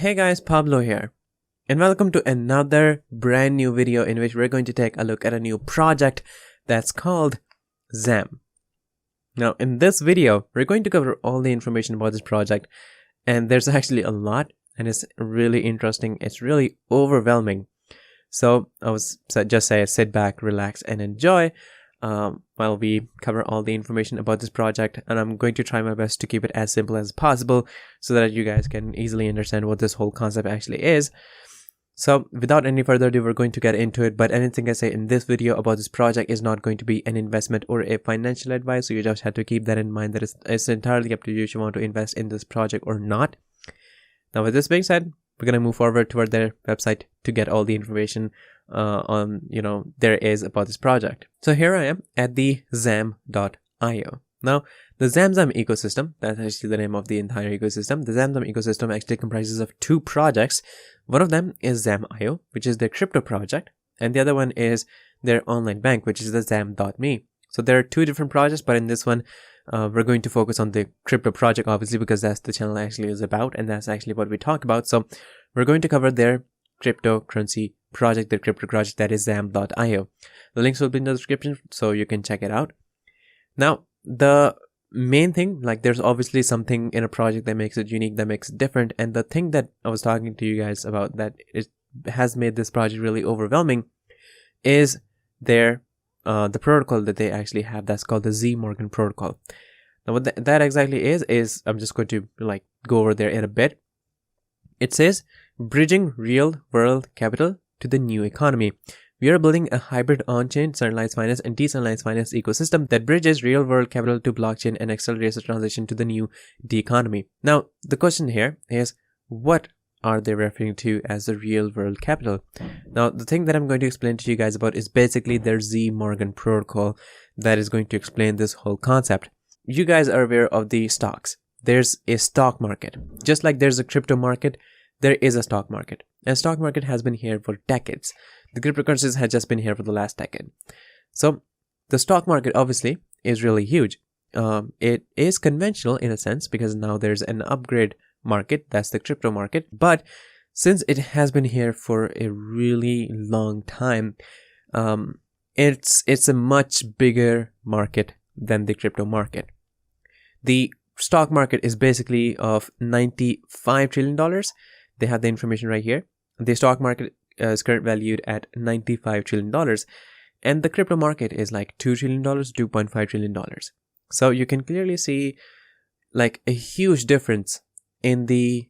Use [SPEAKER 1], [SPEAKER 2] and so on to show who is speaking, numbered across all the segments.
[SPEAKER 1] Hey guys, Pablo here, and welcome to another brand new video in which we're going to take a look at a new project that's called Zam. Now in this video, we're going to cover all the information about this project, and there's actually a lot, and it's really interesting. It's really overwhelming. So I was just say sit back, relax, and enjoy while we cover all the information about this project, and I'm going to try my best to keep it as simple as possible so that you guys can easily understand what this whole concept actually is. So without any further ado, we're going to get into it, but anything I say in this video about this project is not going to be an investment or a financial advice, so you just have to keep that in mind, that it's entirely up to you if you want to invest in this project or not. Now with this being said, we're going to move forward toward their website to get all the information there is about this project. So here I am at the zam.io. Now the ZamZam ecosystem, that's actually the name of the entire ecosystem. The ZamZam ecosystem actually comprises of two projects. One of them is Zam.io, which is their crypto project, and the other one is their online bank, which is the Zam.me. So there are two different projects, but in this one we're going to focus on the crypto project, obviously, because that's the channel actually is about, and that's actually what we talk about. So we're going to cover their cryptocurrency project, their crypto project, that is Zam.io. The links will be in the description so you can check it out. Now the main thing, like, there's obviously something in a project that makes it unique, that makes it different, and the thing that I was talking to you guys about that it has made this project really overwhelming is their the protocol that they actually have, that's called the zMorgan protocol. Now what that exactly is I'm just going to go over there in a bit. It says bridging real world capital to the new economy. We are building a hybrid on-chain centralized finance and decentralized finance ecosystem that bridges real-world capital to blockchain and accelerates the transition to the new economy. Now, the question here is, what are they referring to as the real-world capital? Now, the thing that I'm going to explain to you guys about is basically their zMorgan protocol that is going to explain this whole concept. You guys are aware of the stocks. There's a stock market. Just like there's a crypto market, there is a stock market. And stock market has been here for decades. The cryptocurrencies had just been here for the last decade. So the stock market obviously is really huge. It is conventional in a sense because now there's an upgrade market, that's the crypto market. But since it has been here for a really long time, it's a much bigger market than the crypto market. The stock market is basically of $95 trillion. They have the information right here. The stock market is currently valued at $95 trillion, and the crypto market is like $2 trillion, $2.5 trillion. So you can clearly see like a huge difference in the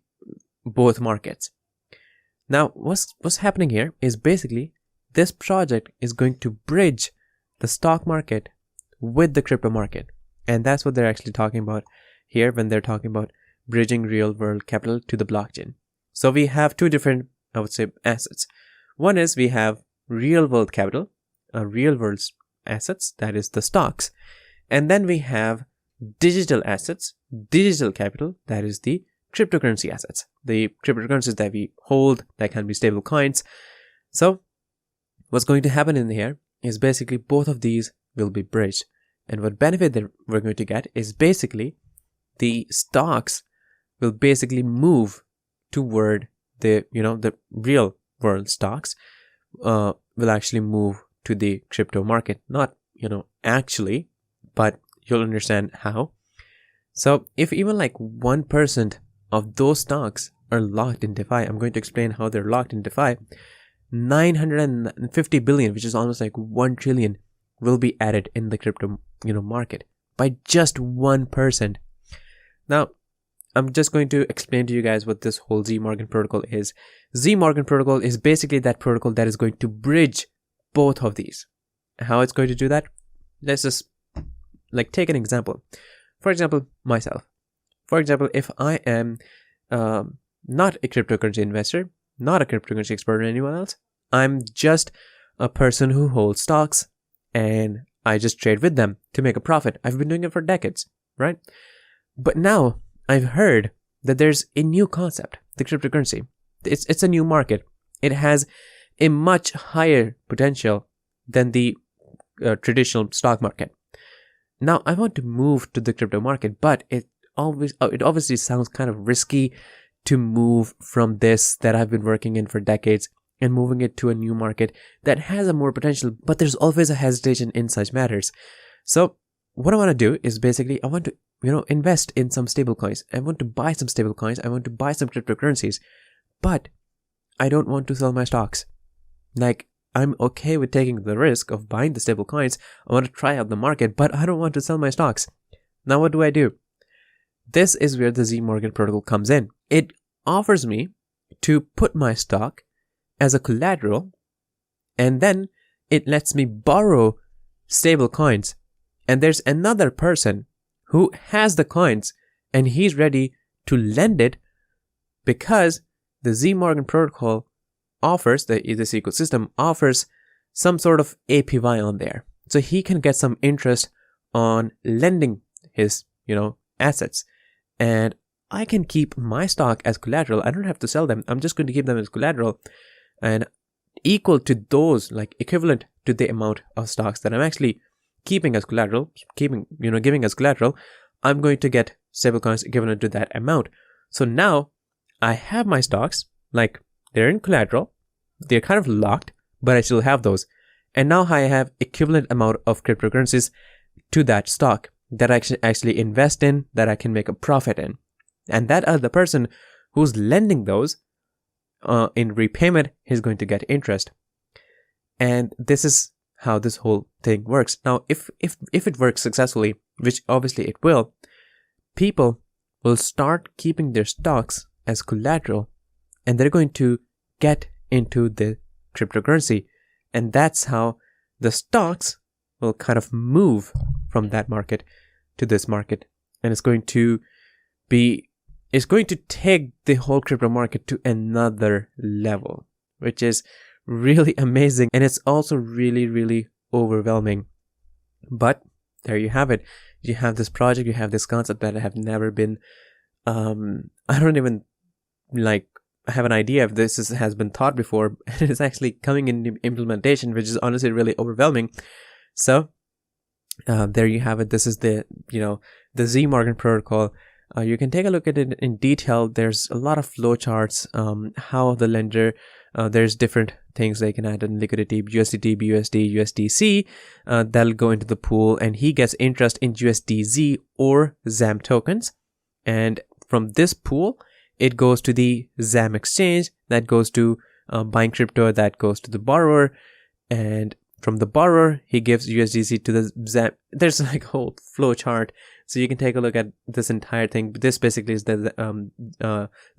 [SPEAKER 1] both markets. Now what's happening here is basically this project is going to bridge the stock market with the crypto market, and that's what they're actually talking about here when they're talking about bridging real world capital to the blockchain. So we have two different, I would say, assets. One is we have real world capital, real world assets, that is the stocks. And then we have digital assets, digital capital, that is the cryptocurrency assets, the cryptocurrencies that we hold, that can be stable coins. So what's going to happen in here is basically both of these will be bridged. And what benefit that we're going to get is basically the stocks will basically move toward the real world stocks will actually move to the crypto market. Not actually, but you'll understand how. So if even like 1% of those stocks are locked in DeFi, I'm going to explain how they're locked in DeFi. 950 billion, which is almost like 1 trillion, will be added in the crypto market by just 1%. Now I'm just going to explain to you guys what this whole zMorgan protocol is. zMorgan protocol is basically that protocol that is going to bridge both of these. How it's going to do that? Let's just take an example. For example, myself. For example, if I am not a cryptocurrency investor, not a cryptocurrency expert or anyone else, I'm just a person who holds stocks and I just trade with them to make a profit. I've been doing it for decades, right? But now I've heard that there's a new concept, the cryptocurrency. It's a new market. It has a much higher potential than the traditional stock market. Now I want to move to the crypto market, but it obviously sounds kind of risky to move from this that I've been working in for decades and moving it to a new market that has a more potential, but there's always a hesitation in such matters. So what I want to do is basically I want to, invest in some stable coins. I want to buy some stable coins. I want to buy some cryptocurrencies, but I don't want to sell my stocks. Like, I'm okay with taking the risk of buying the stable coins. I want to try out the market, but I don't want to sell my stocks. Now what do? This is where the zMorgan protocol comes in. It offers me to put my stock as a collateral, and then it lets me borrow stable coins. And there's another person who has the coins and he's ready to lend it because the zMorgan protocol offers, this ecosystem offers some sort of APY on there. So he can get some interest on lending his, assets. And I can keep my stock as collateral. I don't have to sell them. I'm just going to keep them as collateral, and equal to those, like equivalent to the amount of stocks that I'm actually keeping as collateral, giving as collateral, I'm going to get stablecoins equivalent to that amount. So now I have my stocks, like they're in collateral, they're kind of locked, but I still have those. And now I have equivalent amount of cryptocurrencies to that stock that I can actually invest in, that I can make a profit in. And that other person who's lending those, in repayment, he's going to get interest. And this is how this whole thing works. Now, if it works successfully, which obviously it will, people will start keeping their stocks as collateral, and they're going to get into the cryptocurrency. And that's how the stocks will kind of move from that market to this market. And it's going to take the whole crypto market to another level, which is really amazing. And it's also really, really overwhelming. But there you have it. You have this project, you have this concept that have never been, I don't even have an idea if this has been thought before. And it's actually coming into implementation, which is honestly really overwhelming. So there you have it. This is the zMorgan protocol. You can take a look at it in detail. There's a lot of flowcharts, how the lender, there's different things they can add in liquidity, USDT, BUSD, USDC, that'll go into the pool, and he gets interest in USDZ or ZAM tokens. And from this pool, it goes to the ZAM exchange, that goes to buying crypto, that goes to the borrower, and from the borrower, he gives USDC to the ZAM. There's like a whole flow chart, so you can take a look at this entire thing. But this basically is the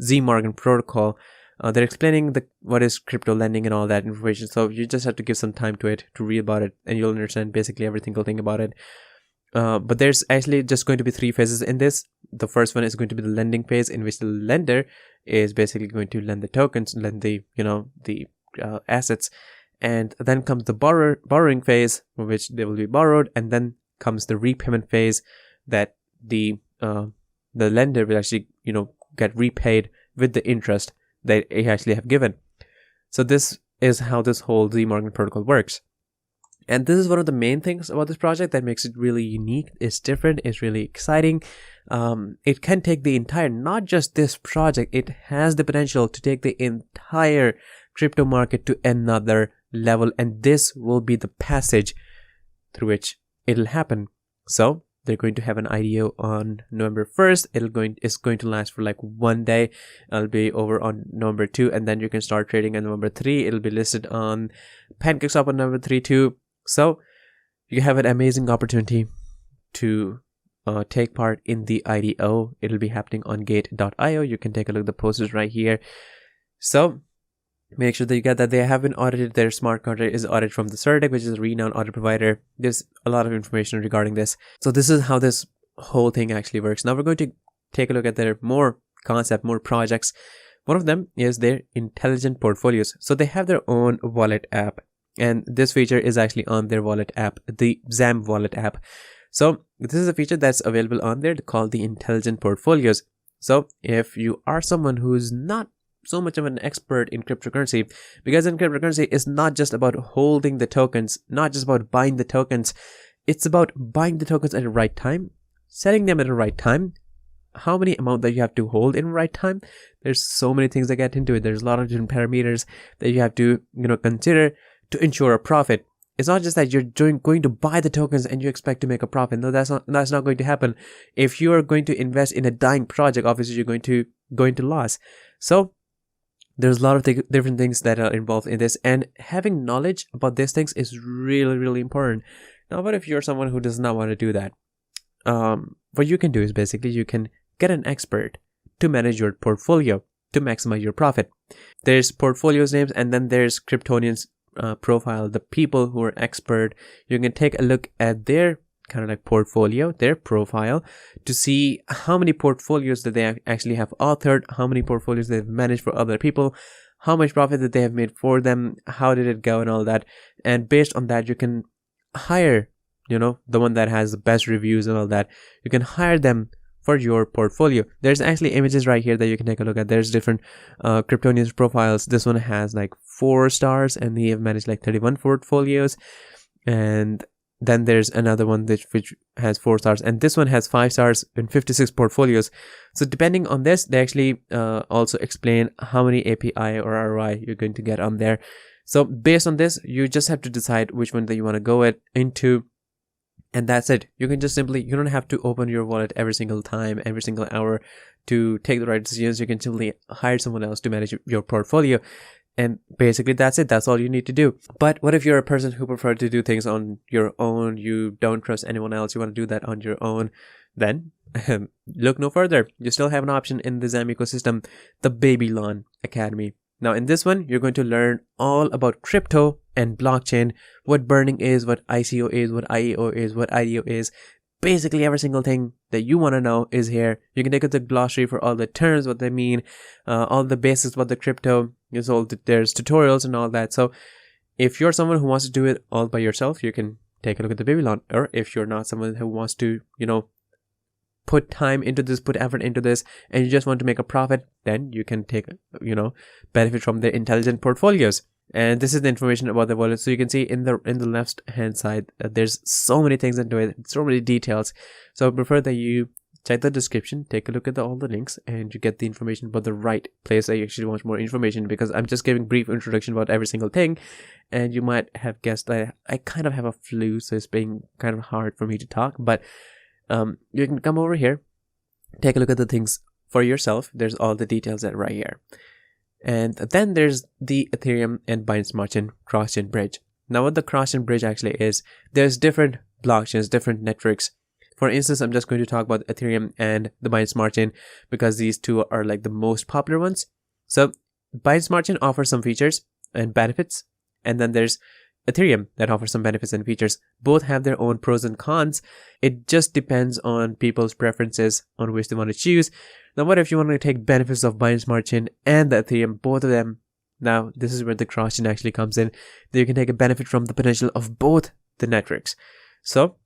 [SPEAKER 1] zMorgan protocol. They're explaining what is crypto lending and all that information. So you just have to give some time to it to read about it, and you'll understand basically every single thing about it. But there's actually just going to be 3 phases in this. The first one is going to be the lending phase, in which the lender is basically going to lend the tokens, lend the assets. And then comes the borrowing phase, in which they will be borrowed, and then comes the repayment phase, that the lender will actually get repaid with the interest that they actually have given. So this is how this whole zMorgan protocol works. And this is one of the main things about this project that makes it really unique. It's different. It's really exciting. It can take the entire, not just this project, it has the potential to take the entire crypto market to another level, and this will be the passage through which it'll happen. So they're going to have an IDO on November 1st. It's going to last for like 1 day. It'll be over on November 2, and then you can start trading on November 3. It'll be listed on PancakeSwap on November 3 too. So you have an amazing opportunity to take part in the IDO. It'll be happening on gate.io. You can take a look at the posters right here. So make sure that you get that. They have been audited. Their smart contract is audited from the CertiK, which is a renowned audit provider. There's a lot of information regarding this. So this is how this whole thing actually works. Now we're going to take a look at their more projects. One of them is their intelligent portfolios. So they have their own wallet app, and this feature is actually on their wallet app, the ZamWallet app. So this is a feature that's available on there called the intelligent portfolios. So if you are someone who is not so much of an expert in cryptocurrency, because in cryptocurrency it's not just about holding the tokens, not just about buying the tokens, it's about buying the tokens at the right time, selling them at the right time, how many amount that you have to hold in right time. There's so many things that get into it. There's a lot of different parameters that you have to consider to ensure a profit. It's not just that you're going to buy the tokens and you expect to make a profit. No, that's not going to happen. If you are going to invest in a dying project, obviously you're going to go into loss. So there's a lot of different things that are involved in this, and having knowledge about these things is really, really important. Now, what if you're someone who does not want to do that? What you can do is basically you can get an expert to manage your portfolio to maximize your profit. There's portfolios names, and then there's Kryptonian's profile, the people who are expert. You can take a look at their kind of like portfolio, their profile, to see how many portfolios that they actually have authored, how many portfolios they've managed for other people, how much profit that they have made for them, how did it go, and all that. And based on that, you can hire the one that has the best reviews and all that. You can hire them for your portfolio. There's actually images right here that you can take a look at. There's different Kryptonians profiles. This one has like 4 stars and they have managed like 31 portfolios, and then there's another one which has 4 stars, and this one has 5 stars and 56 portfolios. So depending on this, they actually also explain how many API or ROI you're going to get on there. So based on this, you just have to decide which one that you want to go into, and that's it. You can just simply, you don't have to open your wallet every single time, every single hour to take the right decisions. You can simply hire someone else to manage your portfolio. And basically that's it. That's all you need to do. But what if you're a person who prefers to do things on your own? You don't trust anyone else. You want to do that on your own. Then look no further. You still have an option in the Zam ecosystem, the Babylon Academy. Now in this one, you're going to learn all about crypto and blockchain, what burning is, what ICO is, what IEO is, what IDO is. Basically every single thing that you want to know is here. You can take a glossary for all the terms, what they mean, all the basics about the crypto. There's tutorials and all that. So if you're someone who wants to do it all by yourself, you can take a look at the Babylon. Or if you're not someone who wants to, put time into this, put effort into this, and you just want to make a profit, then you can take, benefit from their intelligent portfolios. And this is the information about the wallet. So you can see in the left hand side, there's so many things into it, so many details. So I prefer that you check the description, take a look at all the links, and you get the information about the right place that you actually want more information, because I'm just giving brief introduction about every single thing. And you might have guessed that I kind of have a flu, so it's being kind of hard for me to talk. But you can come over here, take a look at the things for yourself. There's all the details that right here. And then there's the Ethereum and Binance Smart Chain cross-chain bridge. Now what the cross-chain bridge actually is, there's different blockchains, different networks. For instance, I'm just going to talk about Ethereum and the Binance Smart Chain because these two are like the most popular ones. So Binance Smart Chain offers some features and benefits, and then there's Ethereum that offers some benefits and features. Both have their own pros and cons. It just depends on people's preferences on which they want to choose. Now, what if you want to take benefits of Binance Smart Chain and the Ethereum, both of them? Now, this is where the cross-chain actually comes in. That you can take a benefit from the potential of both the networks. So,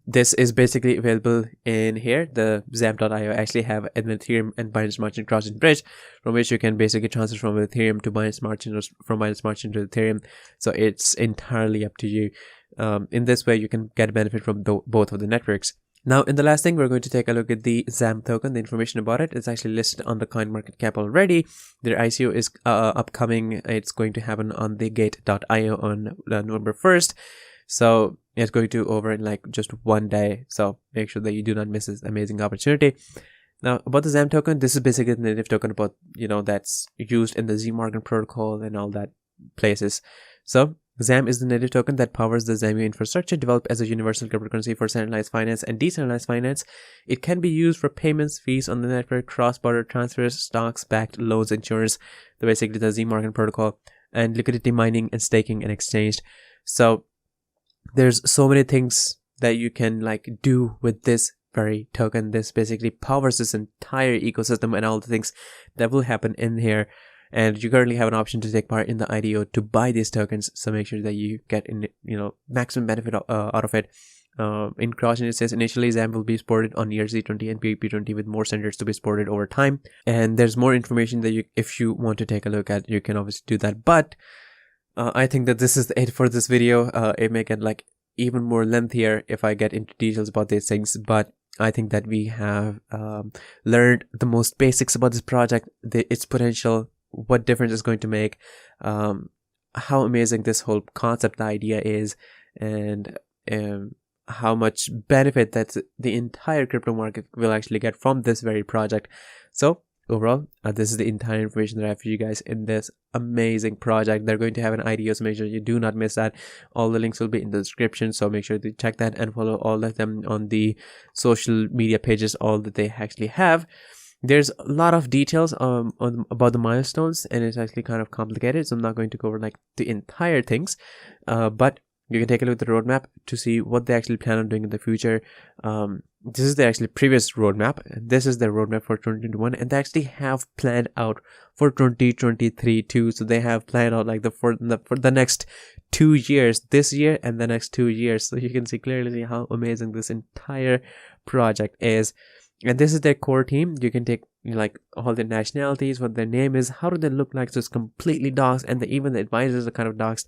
[SPEAKER 1] this is basically available in here. The Zam.io actually have an Ethereum and Binance Smart Chain cross-chain bridge, from which you can basically transfer from Ethereum to Binance Smart Chain, or from Binance Smart Chain to Ethereum. So it's entirely up to you. In this way, you can get a benefit from both of the networks. Now, in the last thing, we're going to take a look at the Zam token. The information about it is actually listed on the CoinMarketCap already. Their ICO is upcoming. It's going to happen on the Gate.io on November 1st. So it's going to over in like just one day. So make sure that you do not miss this amazing opportunity. Now, about the Zam token, this is basically the native token about, that's used in the zMorgan protocol and all that places. So Zam is the native token that powers the ZAMU infrastructure, developed as a universal cryptocurrency for centralized finance and decentralized finance. It can be used for payments, fees on the network, cross-border transfers, stocks-backed loans, insurance, basically the zMorgan protocol, and liquidity mining and staking and exchange. So there's so many things that you can do with this very token. This basically powers this entire ecosystem and all the things that will happen in here. And you currently have an option to take part in the IDO to buy these tokens. So make sure that you get maximum benefit out of it. In cross-chain, it says initially Zam will be supported on ERC20 and PEP20 with more standards to be supported over time. And there's more information that if you want to take a look at, you can obviously do that. But I think that this is it for this video. It may get even more lengthier if I get into details about these things. But I think that we have learned the most basics about this project, its potential, what difference it's going to make, how amazing this whole concept idea is, and how much benefit that the entire crypto market will actually get from this very project. So overall, this is the entire information that I have for you guys in this amazing project. They're going to have an IDO, so make sure you do not miss that. All the links will be in the description, so make sure to check that and follow all of them on the social media pages, all that they actually have. There's a lot of details about the milestones, and it's actually kind of complicated, so I'm not going to go over like the entire things, but you can take a look at the roadmap to see what they actually plan on doing in the future. This is the actually previous roadmap, and this is their roadmap for 2021, and they actually have planned out for 2023 too. So they have planned out like for the next 2 years, this year and the next 2 years. So you can see clearly how amazing this entire project is. And this is their core team. You can take like all their nationalities, what their name is, how do they look like. So it's completely doxed, and even the advisors are kind of doxed.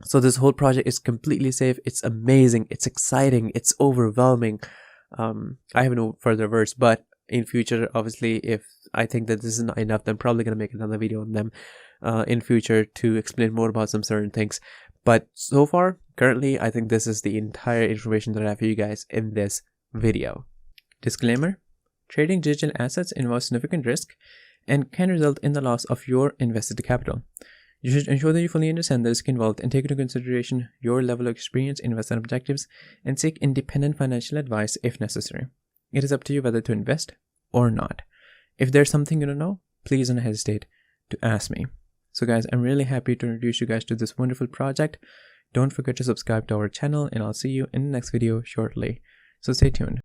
[SPEAKER 1] So this whole project is completely safe. It's amazing. It's exciting. It's overwhelming. I have no further words, but in future, obviously, if I think that this is not enough, then I'm probably going to make another video on them in future to explain more about some certain things. But so far, currently, I think this is the entire information that I have for you guys in this video. Disclaimer: trading digital assets involves significant risk and can result in the loss of your invested capital. You should ensure that you fully understand the risk involved and take into consideration your level of experience, investment objectives, and seek independent financial advice if necessary. It is up to you whether to invest or not. If there's something you don't know, please don't hesitate to ask me. So guys, I'm really happy to introduce you guys to this wonderful project. Don't forget to subscribe to our channel, and I'll see you in the next video shortly. So stay tuned.